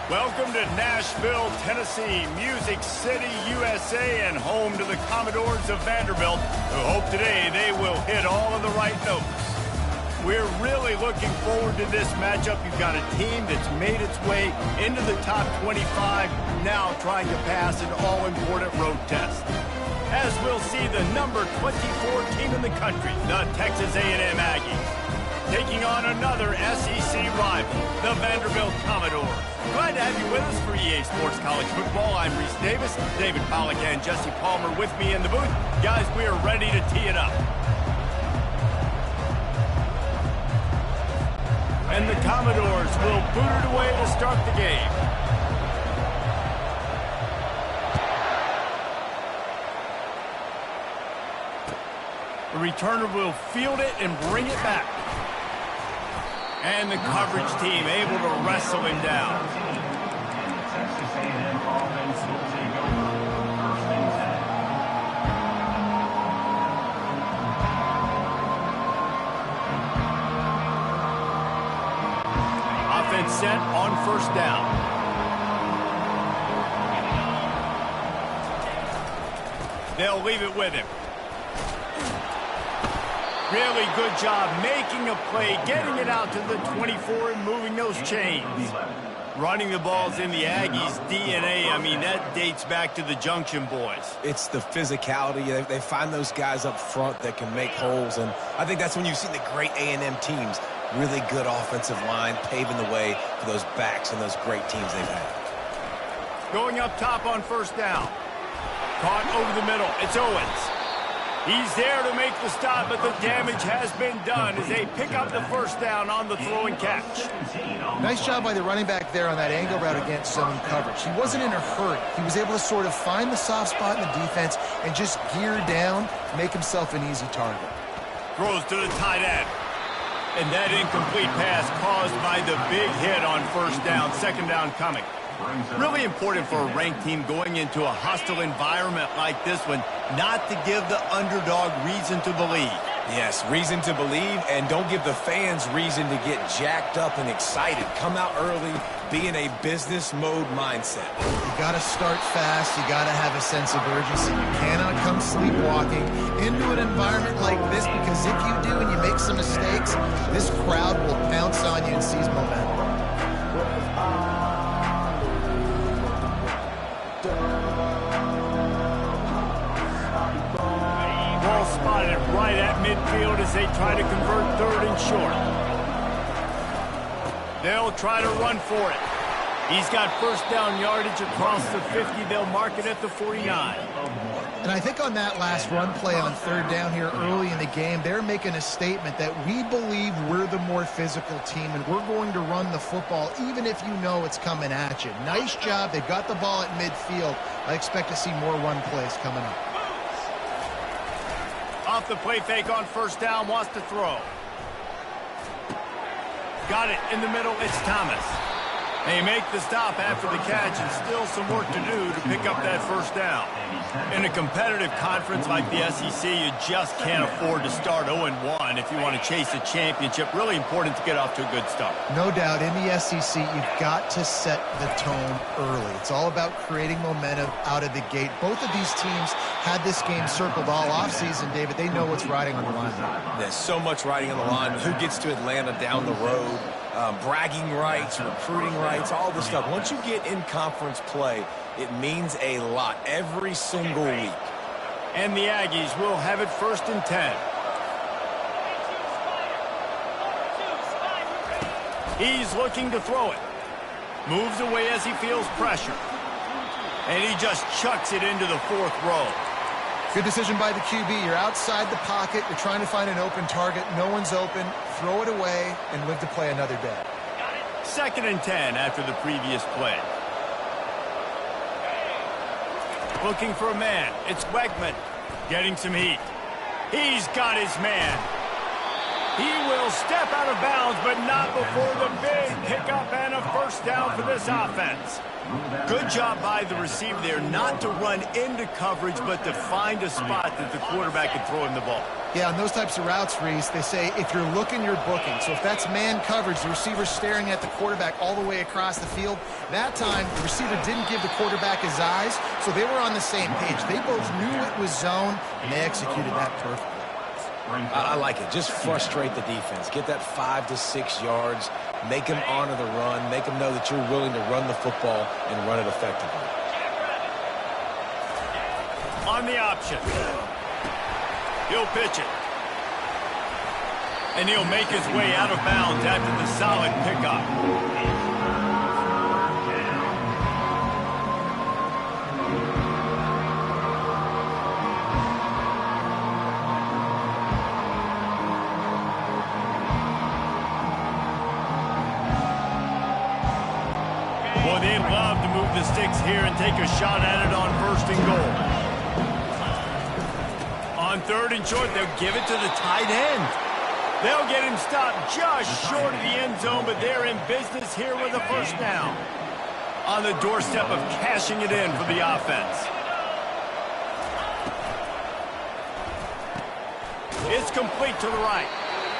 Welcome to Nashville, Tennessee, Music City, USA, and home to the Commodores of Vanderbilt, who hope today they will hit all of the right notes. We're really looking forward to this matchup. You've got a team that's made its way into the top 25, now trying to pass an all-important road test. As we'll see the number 24 team in the country, the Texas A&M Aggies, taking on another SEC rival, the Vanderbilt Commodores. Glad to have you with us for EA Sports College Football. I'm Reese Davis, David Pollack and Jesse Palmer with me in the booth. Guys, we are ready to tee it up. And the Commodores will boot it away to start the game. The returner will field it and bring it back. And the coverage team able to wrestle him down. Offense set on first down. They'll leave it with him. Really good job making a play, getting it out to the 24 and moving those chains. Running the ball's in the Aggies' DNA. I mean, that dates back to the Junction boys. It's the physicality. They find those guys up front that can make holes, and I think that's when you've seen the great A&M teams. Really good offensive line, paving the way for those backs and those great teams they've had. Going up top on first down. Caught over the middle. It's Owens. He's there to make the stop, but the damage has been done as they pick up the first down on the throw and catch. Nice job by the running back there on that angle route against zone coverage. He wasn't in a hurry. He was able to sort of find the soft spot in the defense and just gear down, make himself an easy target. Throws to the tight end. And that incomplete pass caused by the big hit on first down, second down coming. Really important for a ranked team going into a hostile environment like this one, not to give the underdog reason to believe. Yes, reason to believe, and don't give the fans reason to get jacked up and excited. Come out early, be in a business mode mindset. You got to start fast. You got to have a sense of urgency. You cannot come sleepwalking into an environment like this, because if you do and you make some mistakes, this crowd will pounce on you and seize momentum. Ball spotted right at midfield as they try to convert third and short. They'll try to run for it. He's got first down yardage across the 50. They'll mark it at the 49. And I think on that last run play on third down here early in the game, they're making a statement that we believe we're the more physical team and we're going to run the football even if you know it's coming at you. Nice job. They've got the ball at midfield. I expect to see more run plays coming up. Off the play fake on first down, wants to throw. Got it in the middle, it's Thomas. They make the stop after the catch, and still some work to do to pick up that first down. In a competitive conference like the SEC, you just can't afford to start 0-1 if you want to chase a championship. Really important to get off to a good start. No doubt, in the SEC, you've got to set the tone early. It's all about creating momentum out of the gate. Both of these teams had this game circled all offseason, David. They know what's riding on the line. There's so much riding on the line. Who gets to Atlanta down the road? Bragging rights, recruiting rights, all this stuff. Once you get in conference play, it means a lot every single week. And the Aggies will have it first and 10. He's looking to throw it. Moves away as he feels pressure. And he just chucks it into the fourth row. Good decision by the QB. You're outside the pocket. You're trying to find an open target. No one's open. Throw it away and live to play another day. Second and 10 after the previous play. Looking for a man. It's Wegman getting some heat. He's got his man. He will step out of bounds, but not before the big pickup and a first down for this offense. Good job by the receiver there not to run into coverage, but to find a spot that the quarterback can throw him the ball. Yeah, on those types of routes, Reese, they say if you're looking, you're booking. So if that's man coverage, the receiver's staring at the quarterback all the way across the field, that time the receiver didn't give the quarterback his eyes, so they were on the same page. They both knew it was zone, and they executed that perfectly. I like it. Just frustrate the defense. Get that 5 to 6 yards. Make them honor the run. Make them know that you're willing to run the football and run it effectively. On the option. He'll pitch it. And he'll make his way out of bounds after the solid pickup. Well, they'd love to move the sticks here and take a shot at it on 1st and goal. On 3rd and short, they'll give it to the tight end. They'll get him stopped just short of the end zone, but they're in business here with a first down. On the doorstep of cashing it in for the offense. It's complete to the right.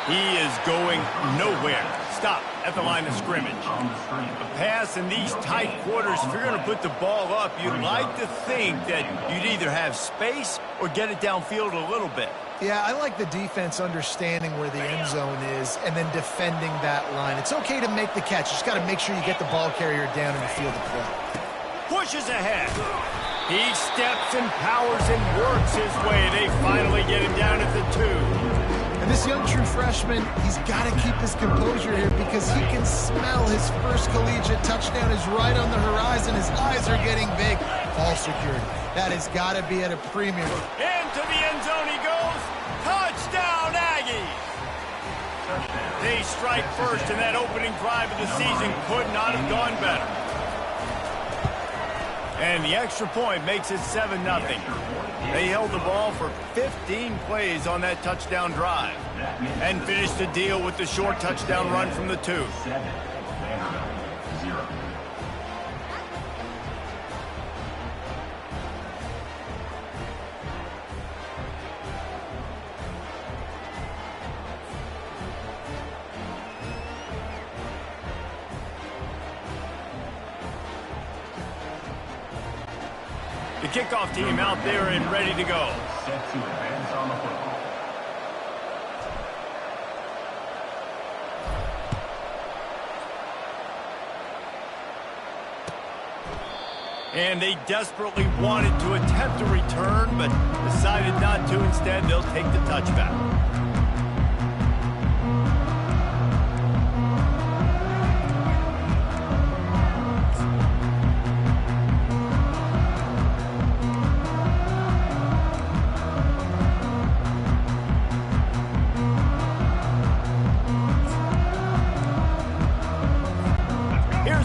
He is going nowhere. Stop at the line of scrimmage. A pass in these tight quarters, if you're going to put the ball up, you'd like to think that you'd either have space or get it downfield a little bit. Yeah, I like the defense understanding where the end zone is and then defending that line. It's okay to make the catch. You just got to make sure you get the ball carrier down in the field of play. Pushes ahead. He steps and powers and works his way. They finally get him down at the 2. And this young true freshman, he's got to keep his composure here because he can smell his first collegiate touchdown is right on the horizon. His eyes are getting big. Ball security. That has got to be at a premium. Into the end zone he goes. Touchdown, Aggies! They strike first, and that opening drive of the season could not have gone better. And the extra point makes it 7-0. They held the ball for 15 plays on that touchdown drive and finished the deal with the short touchdown run from the 2. The kickoff team out there and ready to go. Set to advance on the football. And they desperately wanted to attempt a return, but decided not to. Instead, they'll take the touchback.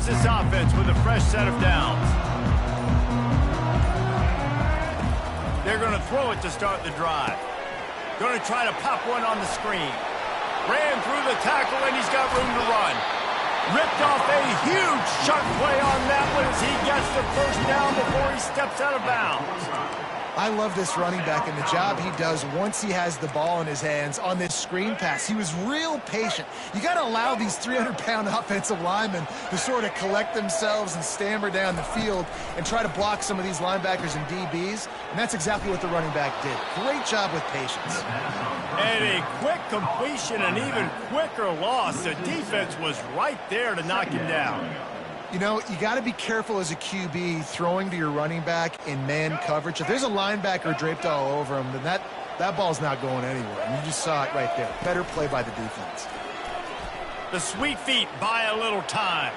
This offense with a fresh set of downs. They're going to throw it to start the drive. Going to try to pop one on the screen. Ran through the tackle and he's got room to run. Ripped off a huge sharp play on that one as he gets the first down before he steps out of bounds. I love this running back and the job he does once he has the ball in his hands on this screen pass. He was real patient. You got to allow these 300-pound offensive linemen to sort of collect themselves and stammer down the field and try to block some of these linebackers and DBs, and that's exactly what the running back did. Great job with patience. And a quick completion, an even quicker loss. The defense was right there to knock him down. You know, you got to be careful as a QB throwing to your running back in man coverage. If there's a linebacker draped all over him, then that ball's not going anywhere. And you just saw it right there. Better play by the defense. The sweet feet buy a little time.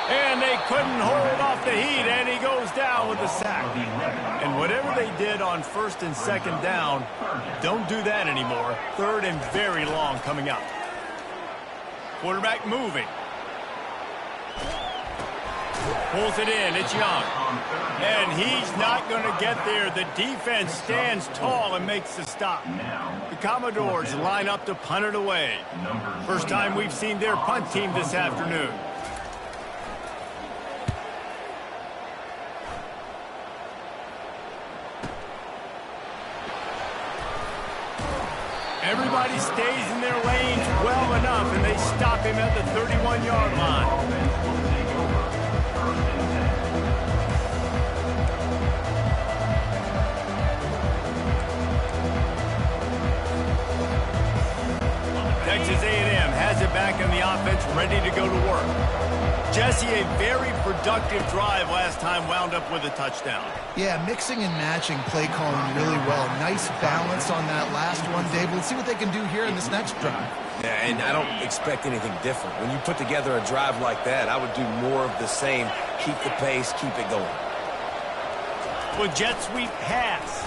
And they couldn't hold off the heat, and he goes down with the sack. And whatever they did on 1st and 2nd down, don't do that anymore. 3rd and very long coming up. Quarterback moving. Pulls it in. It's Young. And he's not going to get there. The defense stands tall and makes the stop. The Commodores line up to punt it away. First time we've seen their punt team this afternoon. Everybody stays in their lanes well enough, and they stop him at the 31-yard line. Texas A&M has it back in the offense, ready to go to work. Jesse, a very productive drive last time, wound up with a touchdown. Yeah, mixing and matching play calling really well. Nice balance on that last one, Dave. Let's see what they can do here in this next drive. Yeah, and I don't expect anything different. When you put together a drive like that, I would do more of the same. Keep the pace, keep it going. With jet sweep pass.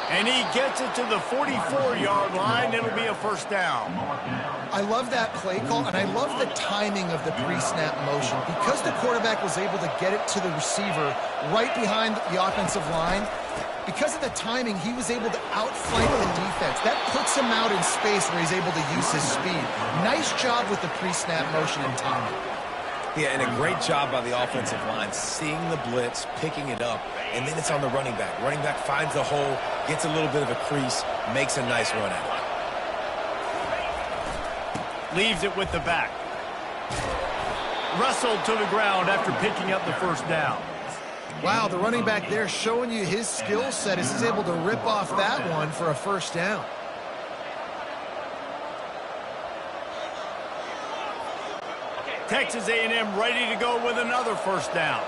And he gets it to the 44-yard line. It'll be a first down. I love that play call, and I love the timing of the pre-snap motion. Because the quarterback was able to get it to the receiver right behind the offensive line, because of the timing, he was able to outflank the defense. That puts him out in space where he's able to use his speed. Nice job with the pre-snap motion and timing. Yeah, and a great job by the offensive line, seeing the blitz, picking it up, and then it's on the running back. Running back finds the hole, gets a little bit of a crease, makes a nice run at it. Leaves it with the back. Wrestled to the ground after picking up the first down. Wow, the running back there showing you his skill set as he's able to rip off that one for a first down. Texas A&M ready to go with another first down.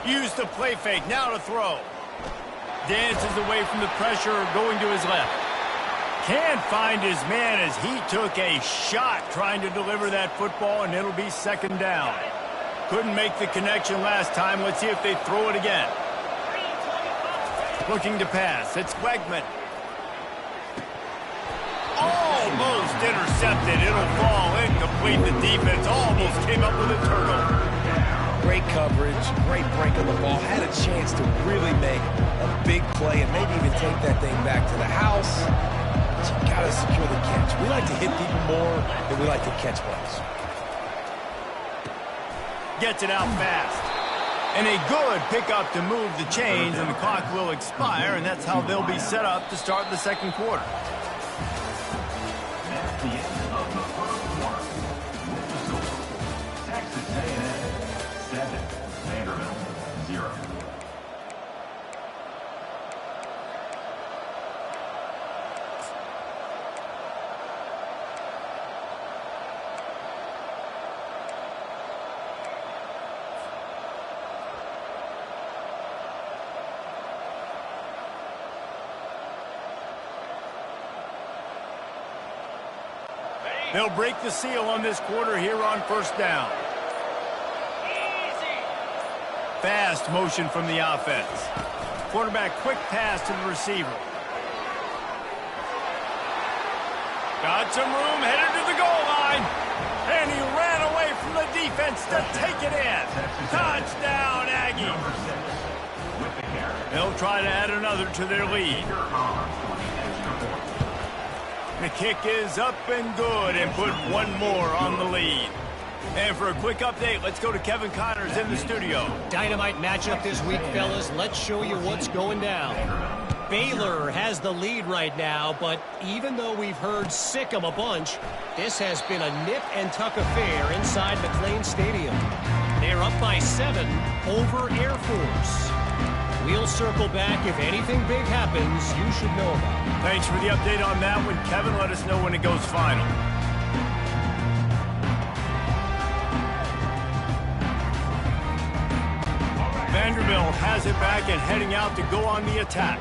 Use the play fake, now to throw. Dances away from the pressure, going to his left. Can't find his man as he took a shot trying to deliver that football, and it'll be second down. Couldn't make the connection last time. Let's see if they throw it again. Looking to pass. It's Wegman. Almost intercepted. It'll fall incomplete. The defense almost came up with a turnover. Great coverage, great break on the ball. Had a chance to really make a big play and maybe even take that thing back to the house. But you got to secure the catch. We like to hit people more than we like to catch balls. Gets it out fast. And a good pickup to move the chains, and the clock will expire, and that's how they'll be set up to start the second quarter. At the end of the first quarter, with the score, Texas A&M 7, Vanderbilt 0. They'll break the seal on this quarter here on first down. Fast motion from the offense. Quarterback quick pass to the receiver. Got some room, headed to the goal line. And he ran away from the defense to take it in. Touchdown, Aggie. They'll try to add another to their lead. The kick is up and good, and put one more on the lead. And for a quick update, let's go to Kevin Connors in the studio. Dynamite matchup this week, fellas. Let's show you what's going down. Baylor has the lead right now, but even though we've heard sick 'em a bunch, this has been a nip-and-tuck affair inside McLean Stadium. They're up by 7 over Air Force. We'll circle back. If anything big happens, you should know about it. Thanks for the update on that one, Kevin. Let us know when it goes final. Vanderbilt has it back and heading out to go on the attack.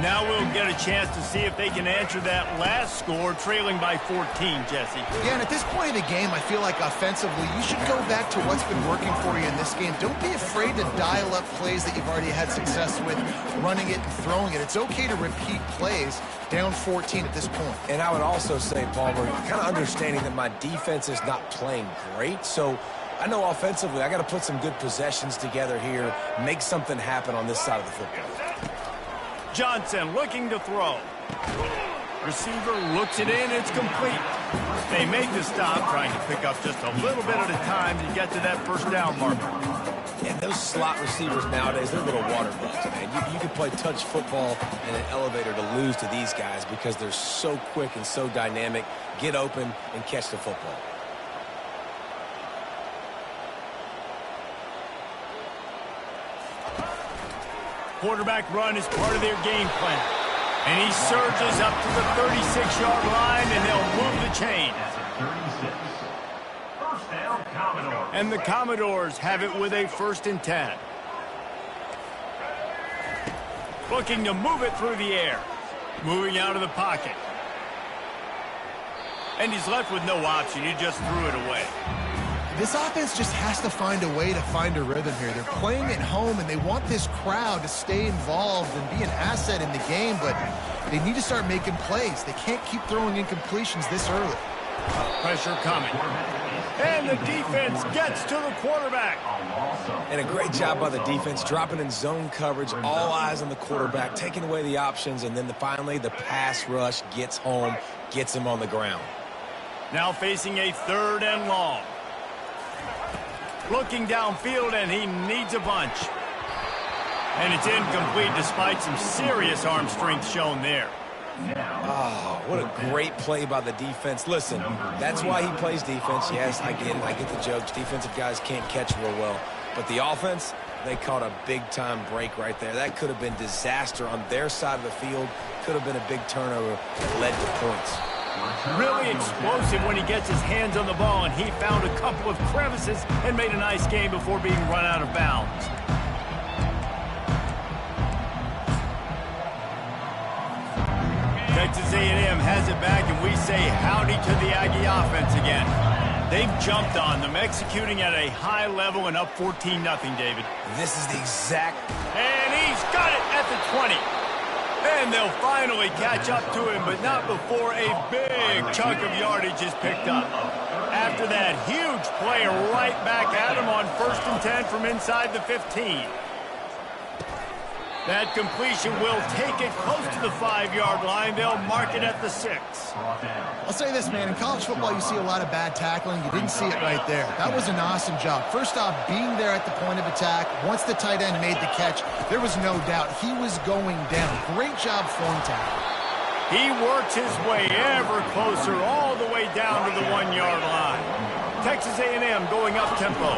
Now we'll get a chance to see if they can answer that last score, trailing by 14, Jesse. Yeah, and at this point of the game, I feel like offensively, you should go back to what's been working for you in this game. Don't be afraid to dial up plays that you've already had success with, running it and throwing it. It's okay to repeat plays down 14 at this point. And I would also say, Palmer, kind of understanding that my defense is not playing great, so I know offensively I got to put some good possessions together here, make something happen on this side of the football. Johnson looking to throw. Receiver looks it in. It's complete. They make the stop, trying to pick up just a little bit at a time to get to that first down marker. And those slot receivers nowadays, they're little water bugs, man. You can play touch football in an elevator to lose to these guys because they're so quick and so dynamic. Get open and catch the football. Quarterback run is part of their game plan. And he surges up to the 36-yard line, and they'll move the chain. First down, Commodores. And the Commodores have it with a 1st and 10. Looking to move it through the air. Moving out of the pocket. And he's left with no option. He just threw it away. This offense just has to find a way to find a rhythm here. They're playing at home, and they want this crowd to stay involved and be an asset in the game, but they need to start making plays. They can't keep throwing incompletions this early. Pressure coming. And the defense gets to the quarterback. And a great job by the defense, dropping in zone coverage, all eyes on the quarterback, taking away the options, and then finally the pass rush gets home, gets him on the ground. Now facing a 3rd and long. Looking downfield, and he needs a bunch. And it's incomplete despite some serious arm strength shown there. Oh, what a great play by the defense. Listen, that's why he plays defense. Yes, I get it. I get the jokes. Defensive guys can't catch real well. But the offense, they caught a big-time break right there. That could have been disaster on their side of the field. Could have been a big turnover that led to points. Really explosive when he gets his hands on the ball, and he found a couple of crevices and made a nice game before being run out of bounds. Texas A&M has it back, and we say howdy to the Aggie offense again. They've jumped on them, executing at a high level and up 14-0, David. This is the exact... And he's got it at the 20. And they'll finally catch up to him, but not before a big chunk of yardage is picked up. After that huge play right back at him on 1st and 10 from inside the 15. That completion will take it close to the 5-yard line. They'll mark it at the 6. I'll say this, man. In college football, you see a lot of bad tackling. You didn't see it right there. That was an awesome job. First off, being there at the point of attack. Once the tight end made the catch, there was no doubt he was going down. Great job form tackle. He works his way ever closer all the way down to the 1-yard line. Texas A&M going up tempo.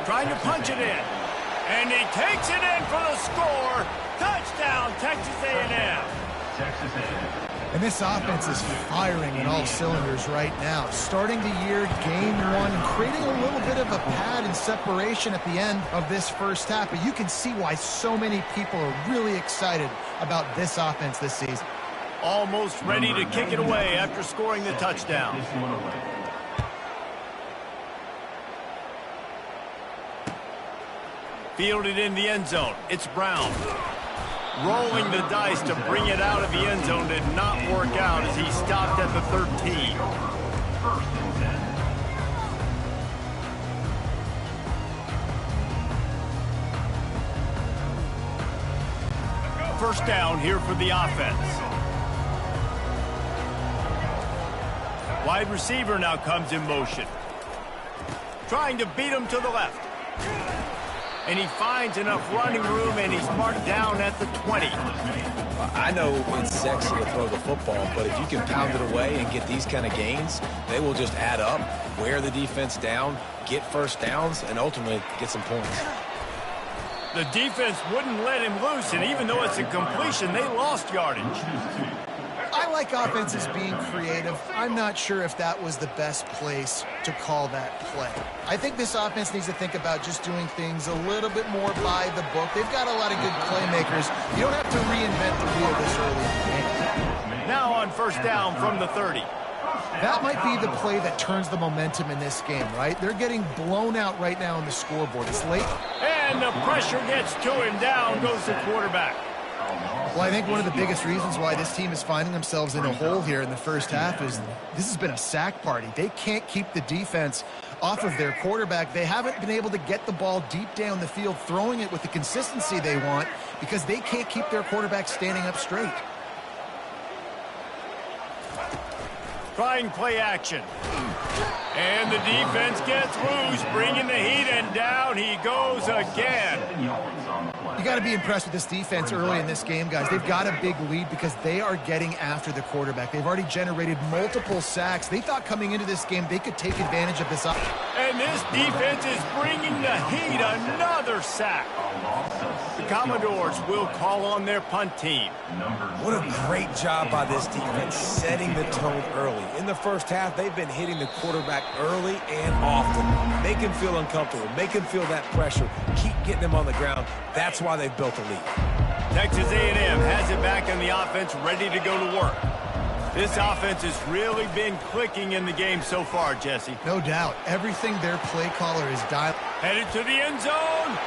Trying to punch it in. And he takes it in for the score. Touchdown, Texas A&M. Texas A&M. And this offense is firing on all cylinders right now. Starting the year, game 1, creating a little bit of a pad and separation at the end of this first half. But you can see why so many people are really excited about this offense this season. Almost ready to kick it away after scoring the touchdown. Fielded in the end zone. It's Brown. Rolling the dice to bring it out of the end zone did not work out as he stopped at the 13. First down here for the offense. Wide receiver now comes in motion. Trying to beat him to the left. And he finds enough running room, and he's marked down at the 20. I know it's sexy to throw the football, but if you can pound it away and get these kind of gains, they will just add up, wear the defense down, get first downs, and ultimately get some points. The defense wouldn't let him loose, and even though it's a completion, they lost yardage. I like offenses being creative. I'm not sure if that was the best place to call that play. I think this offense needs to think about just doing things a little bit more by the book. They've got a lot of good playmakers. You don't have to reinvent the wheel this early in the game. Now on first down from the 30. That might be the play that turns the momentum in this game, right? They're getting blown out right now on the scoreboard. It's late. And the pressure gets to him. Down goes the quarterback. Well, I think one of the biggest reasons why this team is finding themselves in a hole here in the first half is this has been a sack party. They can't keep the defense off of their quarterback. They haven't been able to get the ball deep down the field, throwing it with the consistency they want because they can't keep their quarterback standing up straight. Trying play action. And the defense gets loose, bringing the heat, and down he goes again. You got to be impressed with this defense early in this game, guys. They've got a big lead because they are getting after the quarterback. They've already generated multiple sacks. They thought coming into this game they could take advantage of this. And this defense is bringing the heat. Another sack. The Commodores will call on their punt team. What a great job by this defense setting the tone early. In the first half, they've been hitting the quarterback early and often. Make him feel uncomfortable. Make him feel that pressure. Keep getting him on the ground. That's why they've built a lead. Texas A&M has it back in the offense, ready to go to work. This offense has really been clicking in the game so far, Jesse. No doubt. Everything their play caller is dialed. Headed to the end zone,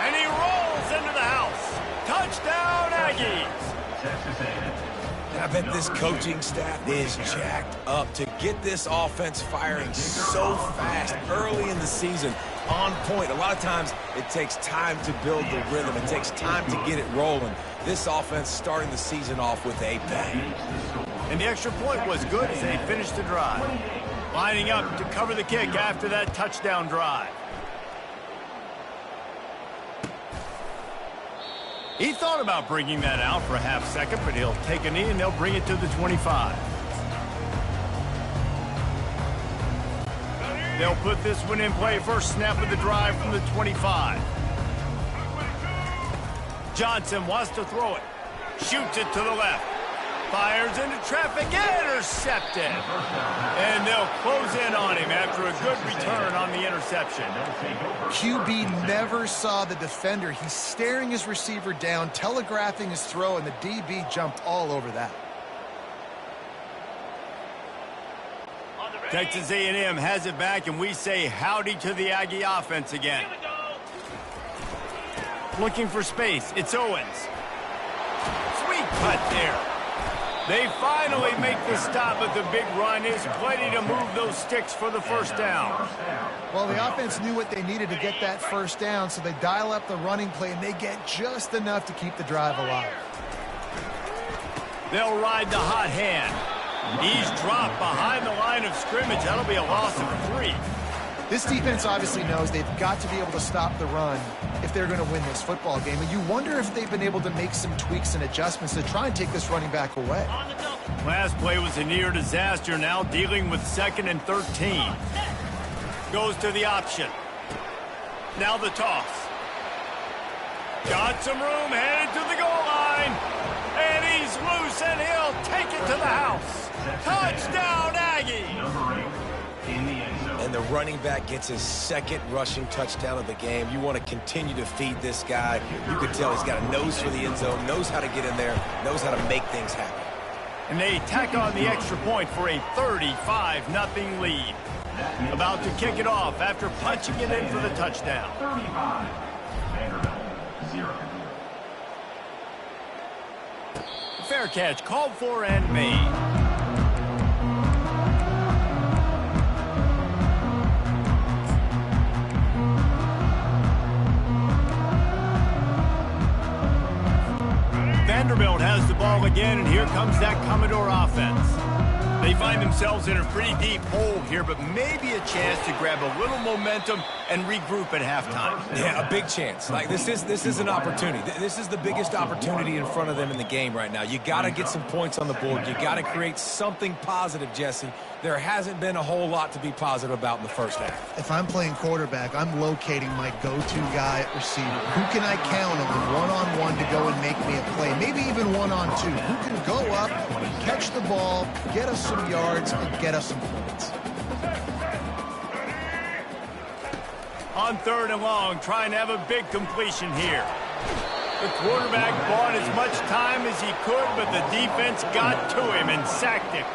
and he rolls into the house. Touchdown, Aggies! Texas A&M. I bet this coaching staff is jacked up to get this offense firing so fast early in the season, on point. A lot of times it takes time to build the rhythm. It takes time to get it rolling. This offense starting the season off with a bang. And the extra point was good as they finished the drive. Lining up to cover the kick after that touchdown drive. He thought about bringing that out for a half second, but he'll take a knee and they'll bring it to the 25. They'll put this one in play. First snap of the drive from the 25. Johnson wants to throw it. Shoots it to the left. Fires into traffic. Intercepted. And they'll close in on him after a good return on the interception. QB never saw the defender. He's staring his receiver down, telegraphing his throw, and the DB jumped all over that. Texas A&M has it back, and we say howdy to the Aggie offense again. Looking for space. It's Owens. Sweet cut there. They finally make the stop, but the big run is plenty to move those sticks for the first down. Well, the offense knew what they needed to get that first down, so they dial up the running play, and they get just enough to keep the drive alive. They'll ride the hot hand. He's dropped behind the line of scrimmage. That'll be a loss of 3. This defense obviously knows they've got to be able to stop the run if they're going to win this football game. And you wonder if they've been able to make some tweaks and adjustments to try and take this running back away. Last play was a near disaster. Now dealing with 2nd and 13. Goes to the option. Now the toss. Got some room, headed to the goal line. And he's loose, and he'll take it to the house. Touchdown, Aggie! And the running back gets his 2nd rushing touchdown of the game. You want to continue to feed this guy. You can tell he's got a nose for the end zone, knows how to get in there, knows how to make things happen. And they tack on the extra point for a 35-0 lead. About to kick it off after punching it in for the touchdown. 35. Vanderbilt, 0. Fair catch called for and made. Vanderbilt has the ball again, and here comes that Commodore offense. They find themselves in a pretty deep hole here, but maybe a chance to grab a little momentum and regroup at halftime. Yeah, a big chance. Like, this is an opportunity. This is the biggest opportunity in front of them in the game right now. You got to get some points on the board. You got to create something positive, Jesse. There hasn't been a whole lot to be positive about in the first half. If I'm playing quarterback, I'm locating my go-to guy at receiver. Who can I count on one-on-one to go and make me a play? Maybe even one-on-two. Who can go up, catch the ball, get us some yards, and get us some points? On 3rd and long, trying to have a big completion here. The quarterback bought as much time as he could, but the defense got to him and sacked him.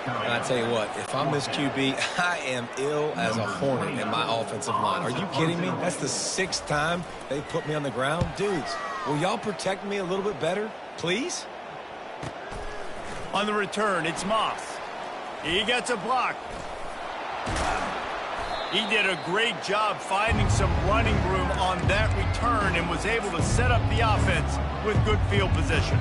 And I tell you what, if I'm this QB, I am ill as a hornet in my offensive line. Are you kidding me? That's the 6th time they put me on the ground. Dudes, will y'all protect me a little bit better, please? On the return, it's Moss. He gets a block. He did a great job finding some running room on that return and was able to set up the offense with good field position.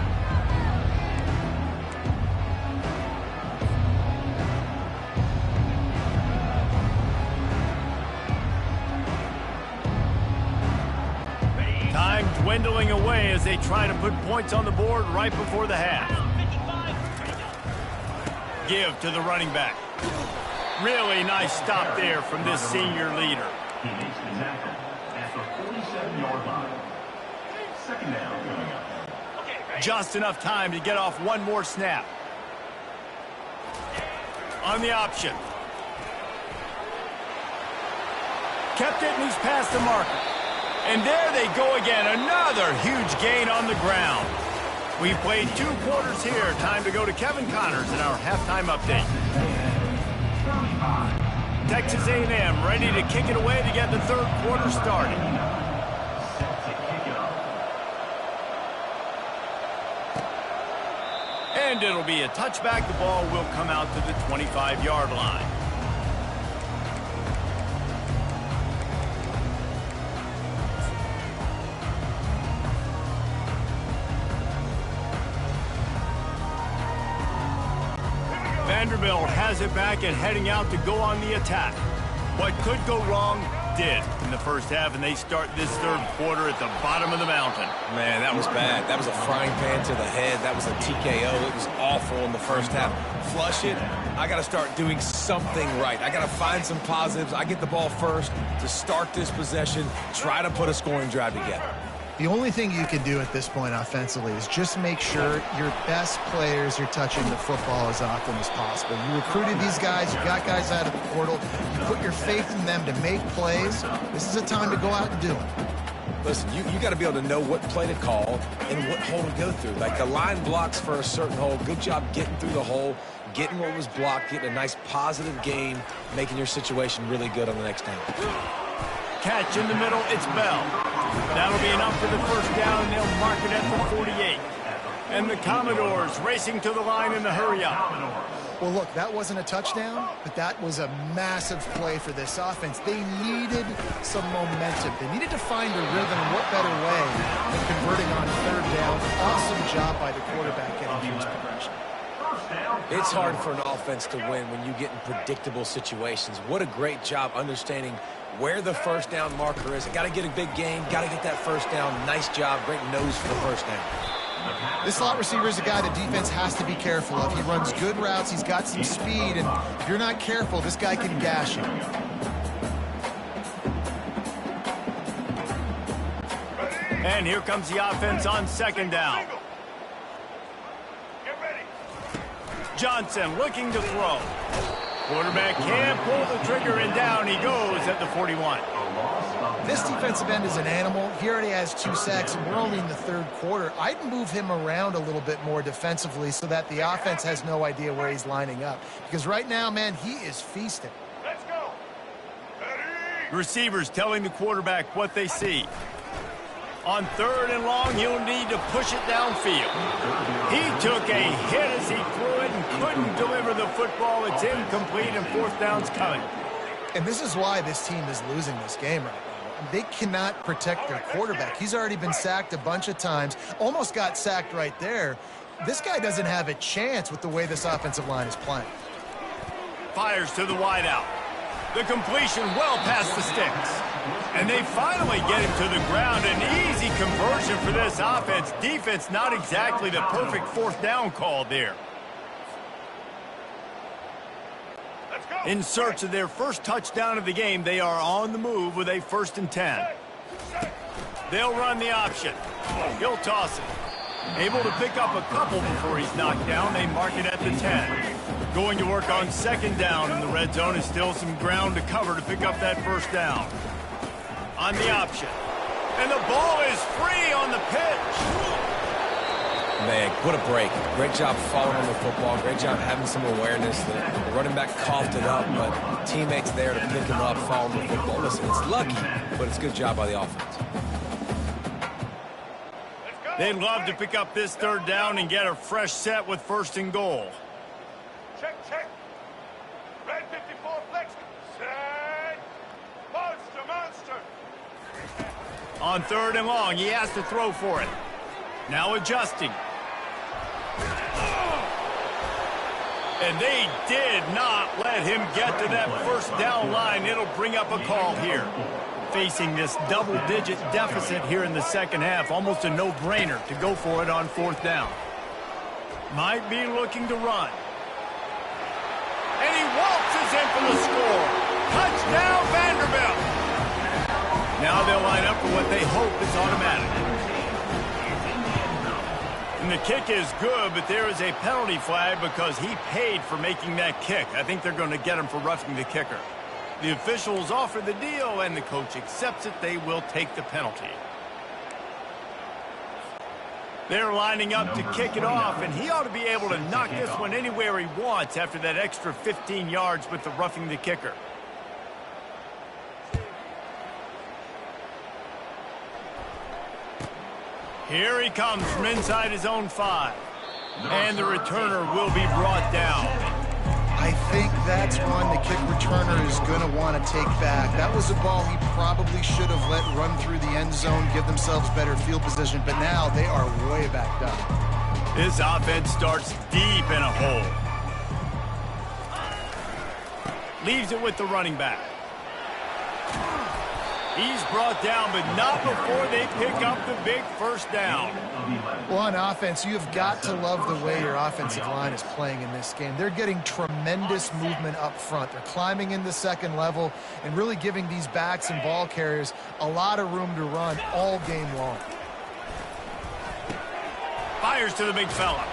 Time dwindling away as they try to put points on the board right before the half. Give to the running back. Really nice stop there from this senior leader. He makes the tackle at the 47-yard line. 2nd down coming up. Just enough time to get off one more snap. On the option. Kept it and he's past the marker. And there they go again. Another huge gain on the ground. We've played 2 quarters here. Time to go to Kevin Connors in our halftime update. Texas A&M ready to kick it away to get the 3rd quarter started. And it'll be a touchback. The ball will come out to the 25-yard line. Vanderbilt has it back and heading out to go on the attack. What could go wrong did in the first half, and they start this 3rd quarter at the bottom of the mountain. Man, that was bad. That was a frying pan to the head. That was a TKO. It was awful in the first half. Flush it. I got to start doing something right. I got to find some positives. I get the ball first to start this possession, try to put a scoring drive together. The only thing you can do at this point offensively is just make sure your best players are touching the football as often as possible. You recruited these guys. You got guys out of the portal. You put your faith in them to make plays. This is a time to go out and do it. Listen, you got to be able to know what play to call and what hole to go through. Like, the line blocks for a certain hole. Good job getting through the hole, getting what was blocked, getting a nice positive gain, making your situation really good on the next down. Catch in the middle, it's Bell. That'll be enough for the 1st down, and they'll mark it at the 48. And the Commodores racing to the line in the hurry-up. Well, look, that wasn't a touchdown, but that was a massive play for this offense. They needed some momentum. They needed to find a rhythm, and what better way than converting on 3rd down. Awesome job by the quarterback getting through his progression. It's hard for an offense to win when you get in predictable situations. What a great job understanding where the 1st down marker is. I got to get a big gain, got to get that 1st down. Nice job, great nose for the 1st down. This slot receiver is a guy the defense has to be careful of. He runs good routes, he's got some speed, and if you're not careful, this guy can gash you. And here comes the offense on 2nd down. Johnson looking to throw. Quarterback can't pull the trigger, and down he goes at the 41. This defensive end is an animal. He already has 2 sacks, and we're only in the 3rd quarter. I'd move him around a little bit more defensively so that the offense has no idea where he's lining up. Because right now, man, he is feasting. Let's go. Receivers telling the quarterback what they see. On 3rd and long, he'll need to push it downfield. He took a hit as he threw it and couldn't deliver the football. It's incomplete, and 4th down's coming. And this is why this team is losing this game right now. They cannot protect their quarterback. He's already been sacked a bunch of times. Almost got sacked right there. This guy doesn't have a chance with the way this offensive line is playing. Fires to the wideout. The completion well past the sticks. And they finally get him to the ground. An easy conversion for this offense. Defense, not exactly the perfect fourth down call there. In search of their first touchdown of the game, they are on the move with a 1st and 10. They'll run the option. He'll toss it. Able to pick up a couple before he's knocked down. They mark it at the 10. Going to work on 2nd down in the red zone is still some ground to cover to pick up that 1st down. On the option. And the ball is free on the pitch. Man, what a break. Great job following the football. Great job having some awareness. The running back coughed it up, but teammates there to pick him up, following the football. Listen, it's lucky, but it's a good job by the offense. They'd love to pick up this 3rd down and get a fresh set with 1st and goal. Check. Red 54 flex. Set. Monster. On 3rd and long, he has to throw for it. Now adjusting. And they did not let him get to that 1st down line. It'll bring up a call here. Facing this double-digit deficit here in the 2nd half, almost a no-brainer to go for it on 4th down. Might be looking to run. And he waltzes in for the score. Touchdown, Vanderbilt. Now they'll line up for what they hope is automatic. And the kick is good, but there is a penalty flag because he paid for making that kick. I think they're going to get him for roughing the kicker. The officials offer the deal, and the coach accepts it. They will take the penalty. They're lining up to kick it off, and he ought to be able to knock this one anywhere he wants after that extra 15 yards with the roughing the kicker. Here he comes from inside his own 5. And the returner will be brought down. I think that's one the kick returner is going to want to take back. That was a ball he probably should have let run through the end zone, give themselves better field position, but now they are way backed up. This offense starts deep in a hole. Leaves it with the running back. He's brought down, but not before they pick up the big 1st down. Well, on offense, you've got to love the way your offensive line is playing in this game. They're getting tremendous movement up front. They're climbing in the 2nd level and really giving these backs and ball carriers a lot of room to run all game long. Fires to the big fella.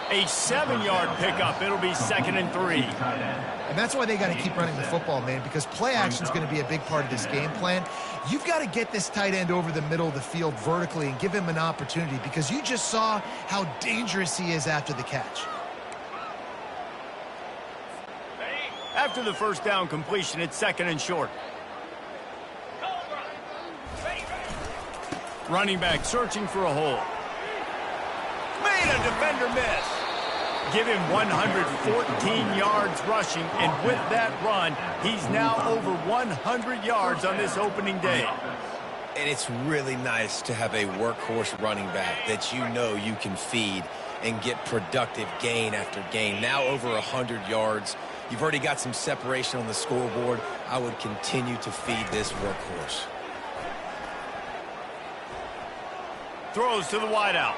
A 7-yard pickup. It'll be 2nd and 3. And that's why they got to keep running the football, man, because play action is going to be a big part of this game plan. You've got to get this tight end over the middle of the field vertically and give him an opportunity, because you just saw how dangerous he is after the catch. After the 1st down completion, it's 2nd and short. Running back searching for a hole. Made a defender miss. Give him 114 yards rushing, and with that run, he's now over 100 yards on this opening day. And it's really nice to have a workhorse running back that you know you can feed and get productive gain after gain. Now over 100 yards. You've already got some separation on the scoreboard. I would continue to feed this workhorse. Throws to the wideout.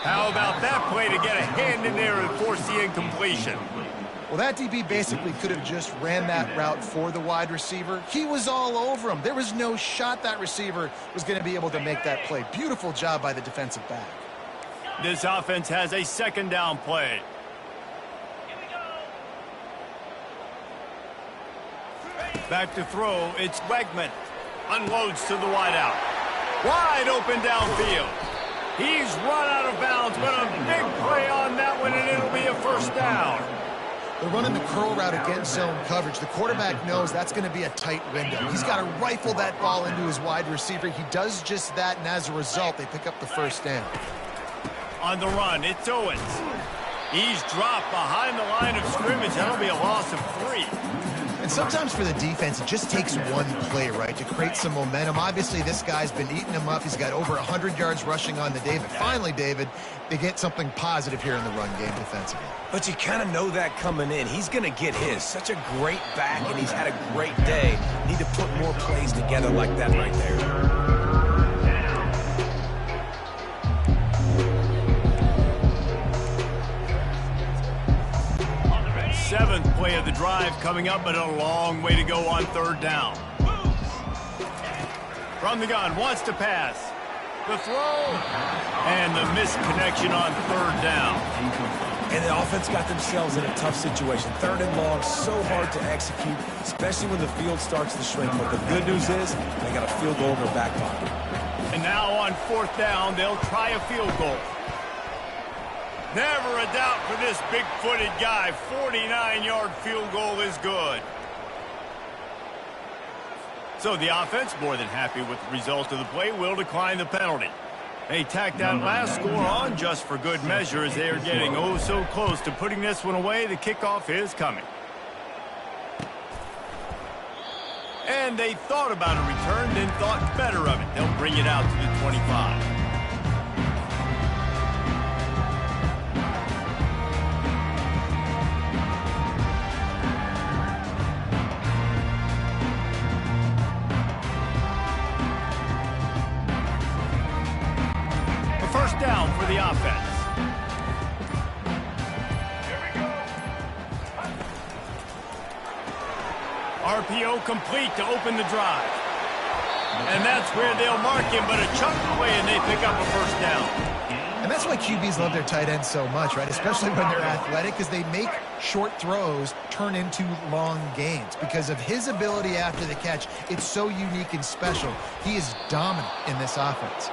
How about that play to get a hand in there and force the incompletion? Well, that DB basically could have just ran that route for the wide receiver. He was all over him. There was no shot that receiver was going to be able to make that play. Beautiful job by the defensive back. This offense has a 2nd down play. Back to throw. It's Wegman. Unloads to the wideout. Wide open downfield. He's run out of bounds, but a big play on that one, and it'll be a 1st down. They're running the curl route against zone coverage. The quarterback knows that's going to be a tight window. He's got to rifle that ball into his wide receiver. He does just that, and as a result, they pick up the 1st down. On the run, it's Owens. He's dropped behind the line of scrimmage. That'll be a loss of 3. And sometimes for the defense, it just takes one play, right, to create some momentum. Obviously, this guy's been eating him up. He's got over 100 yards rushing on the day. But finally, David, they get something positive here in the run game defensively. But you kind of know that coming in. He's going to get his. Such a great back, and he's had a great day. Need to put more plays together like that right there. Seventh play of the drive coming up, but a long way to go on third down. From the gun, wants to pass. The throw. And the missed connection on third down. And the offense got themselves in a tough situation. Third and long, so hard to execute, especially when the field starts to shrink. But the good news is they got a field goal in their back pocket. And now on fourth down, they'll try a field goal. Never a doubt for this big-footed guy. 49-yard field goal is good. So the offense, more than happy with the result of the play, will decline the penalty. They tacked that last score on just for good measure as they are getting oh so close to putting this one away. The kickoff is coming. And they thought about a return, then thought better of it. They'll bring it out to the 25. First down for the offense. Here we go. RPO complete to open the drive. And that's where they'll mark him, but a chunk away, and they pick up a first down. And that's why QBs love their tight ends so much, right? Especially when they're athletic, because they make short throws turn into long gains. Because of his ability after the catch, it's so unique and special. He is dominant in this offense.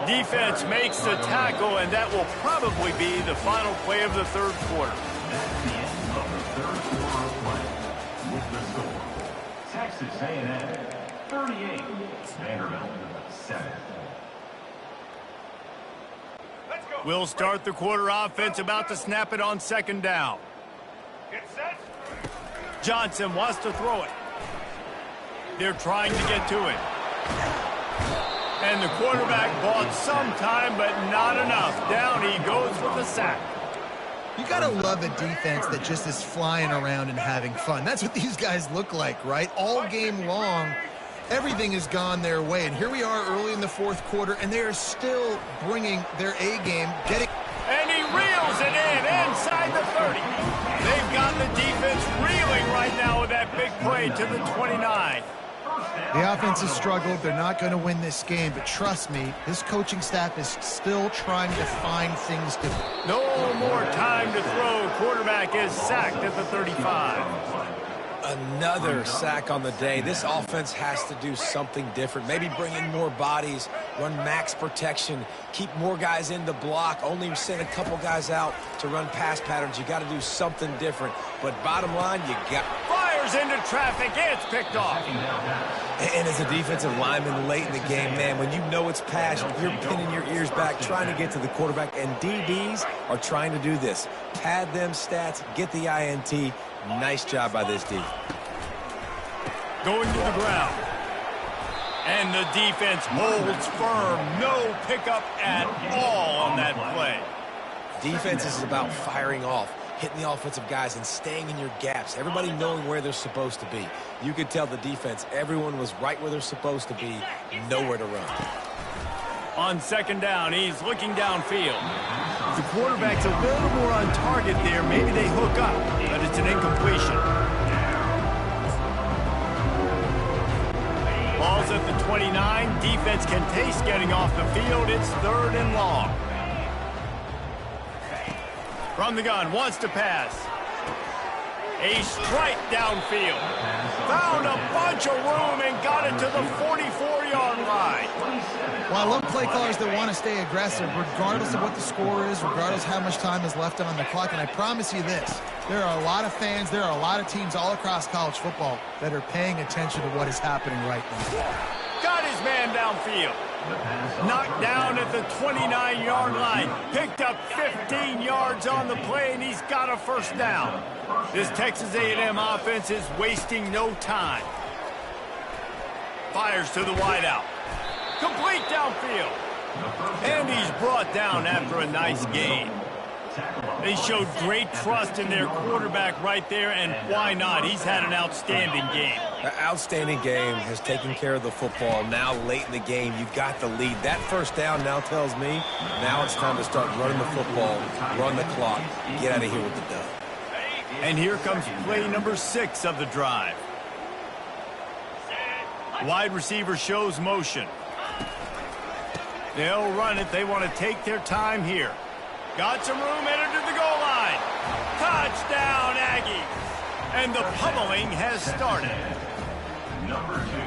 Defense makes the tackle, and that will probably be the final play of the third quarter. That's the end of the third quarter of play. With the score, Texas A&M 38, Vanderbilt 7. Let's go. We'll start the quarter. Offense about to snap it on second down. Get set. Johnson wants to throw it. They're trying to get to it. And the quarterback bought some time, but not enough. Down he goes with the sack. You got to love a defense that just is flying around and having fun. That's what these guys look like, right? All game long, everything has gone their way. And here we are early in the fourth quarter, and they are still bringing their A game. And he reels it in inside the 30. They've got the defense reeling right now with that big play to the 29. The offense has struggled. They're not going to win this game, but trust me, this coaching staff is still trying to find things to do. No more time to throw. Quarterback is sacked at the 35. Another sack on the day. This offense has to do something different. Maybe bring in more bodies, run max protection, keep more guys in the block, only send a couple guys out to run pass patterns. You got to do something different. But bottom line, you got... Fires into traffic. It's picked off. And as a defensive lineman late in the game, man, when you know it's pass, you're pinning your ears back, trying to get to the quarterback. And DBs are trying to do this. Pad them stats, get the INT. Nice job by this D. Going to the ground. And the defense holds firm. No pickup at all on that play. Defense is about firing off, hitting the offensive guys and staying in your gaps. Everybody knowing where they're supposed to be. You could tell the defense, everyone was right where they're supposed to be, nowhere to run. On second down, he's looking downfield. The quarterback's a little more on target there. Maybe they hook up, but it's an incompletion. Ball's at the 29. Defense can taste getting off the field. It's third and long. From the gun, wants to pass. A strike downfield. Found a bunch of room and got it to the 44-yard line. Well, I love play callers that want to stay aggressive, regardless of what the score is, regardless of how much time is left on the clock. And I promise you this, there are a lot of fans, there are a lot of teams all across college football that are paying attention to what is happening right now. Got his man downfield. Knocked down at the 29-yard line. Picked up 15 yards on the play, and he's got a first down. This Texas A&M offense is wasting no time. Fires to the wideout. Complete downfield. And he's brought down after a nice gain. They showed great trust in their quarterback right there, and why not? He's had an outstanding game. An outstanding game, has taken care of the football. Now late in the game, you've got the lead. That first down now tells me now it's time to start running the football, run the clock, get out of here with the dub. And here comes play number 6 of the drive. Wide receiver shows motion. They'll run it. They want to take their time here. Got some room, headed to the goal line. Touchdown, Aggies. And the pummeling has started.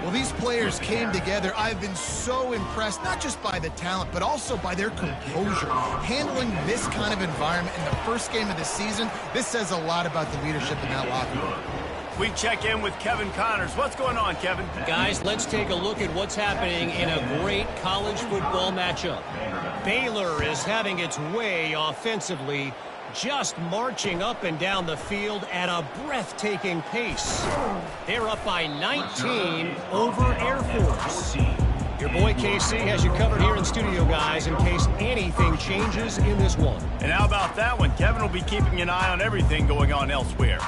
Well, these players came together. I've been so impressed, not just by the talent, but also by their composure. Handling this kind of environment in the first game of the season, this says a lot about the leadership in that locker room. We check in with Kevin Connors. What's going on, Kevin? Guys, let's take a look at what's happening in a great college football matchup. Baylor is having its way offensively, just marching up and down the field at a breathtaking pace. They're up by 19 over Air Force. Your boy KC has you covered here in studio, guys, in case anything changes in this one. And how about that one? Kevin will be keeping an eye on everything going on elsewhere.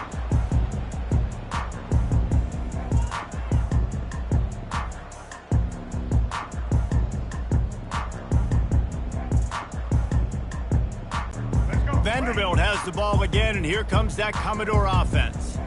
Vanderbilt has the ball again, and here comes that Commodore offense.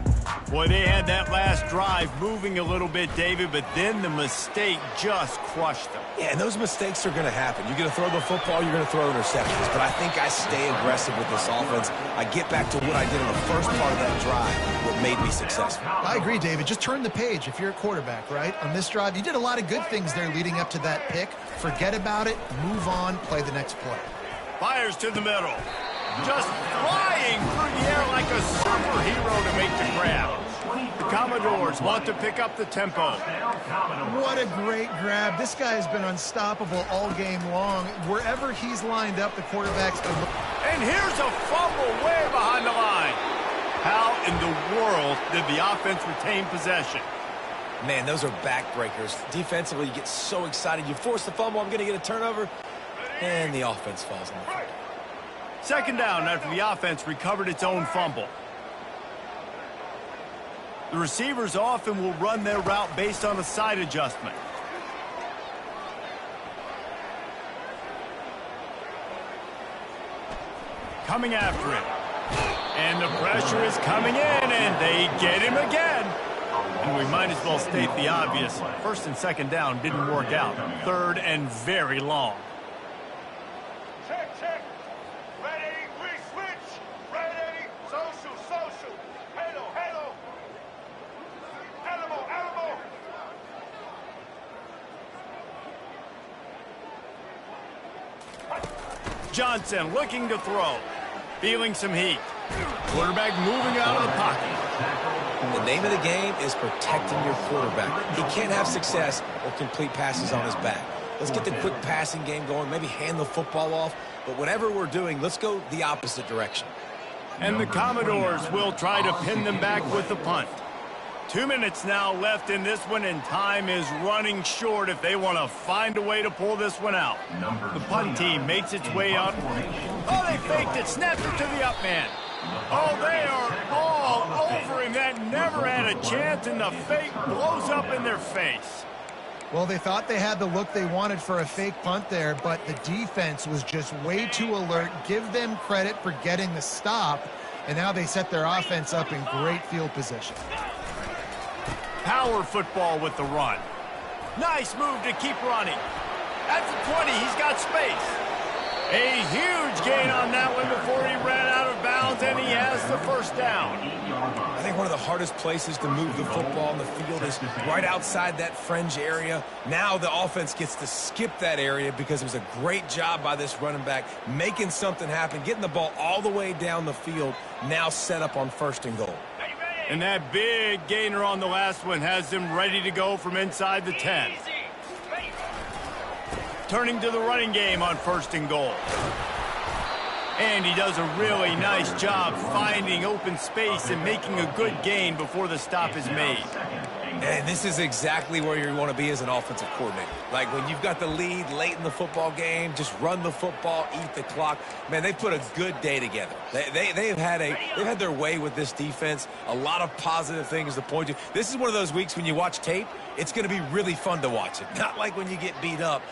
Boy, they had that last drive moving a little bit, David, but then the mistake just crushed them. Yeah, and those mistakes are going to happen. You're going to throw the football, you're going to throw interceptions. But I think I stay aggressive with this offense. I get back to what I did in the first part of that drive, what made me successful. I agree, David. Just turn the page if you're a quarterback, right? On this drive, you did a lot of good things there leading up to that pick. Forget about it, move on, play the next play. Fires to the middle. Just flying through the air like a superhero to make the grab. The Commodores want to pick up the tempo. What a great grab. This guy has been unstoppable all game long. Wherever he's lined up, the quarterback's been... And here's a fumble way behind the line. How in the world did the offense retain possession? Man, those are backbreakers. Defensively, you get so excited. You force the fumble, I'm going to get a turnover, and the offense falls in the field. Second down after the offense recovered its own fumble. The receivers often will run their route based on a side adjustment. Coming after it. And the pressure is coming in, and they get him again. And we might as well state the obvious. First and second down didn't work out. Third and very long. Check. Ready, we switch. Ready, social. Hello. Animal. Johnson looking to throw. Feeling some heat. Quarterback moving out of the pocket. The name of the game is protecting your quarterback. He can't have success or complete passes on his back. Let's get the quick passing game going, maybe hand the football off. But whatever we're doing, let's go the opposite direction. And the Commodores will try to pin them back with the punt. 2 minutes now left in this one, and time is running short if they want to find a way to pull this one out. The punt team makes its way up. Oh, they faked it, snapped it to the up man. Oh, they are all over him. That never had a chance, and the fake blows up in their face. Well, they thought they had the look they wanted for a fake punt there, but the defense was just way too alert. Give them credit for getting the stop, and now they set their offense up in great field position. Power football with the run. Nice move to keep running. At the 20, he's got space. A huge gain on that one before he ran out of bounds, and he has the first down. I think one of the hardest places to move the football on the field is right outside that fringe area. Now the offense gets to skip that area because it was a great job by this running back making something happen, getting the ball all the way down the field, now set up on first and goal. And that big gainer on the last one has them ready to go from inside the 10. turning to the running game on 1st and goal. And he does a really nice job finding open space and making a good gain before the stop is made. And this is exactly where you want to be as an offensive coordinator. Like when you've got the lead late in the football game, just run the football, eat the clock. Man, they put a good day together. They've had their way with this defense. A lot of positive things to point to. This is one of those weeks when you watch tape, it's going to be really fun to watch it. Not like when you get beat up.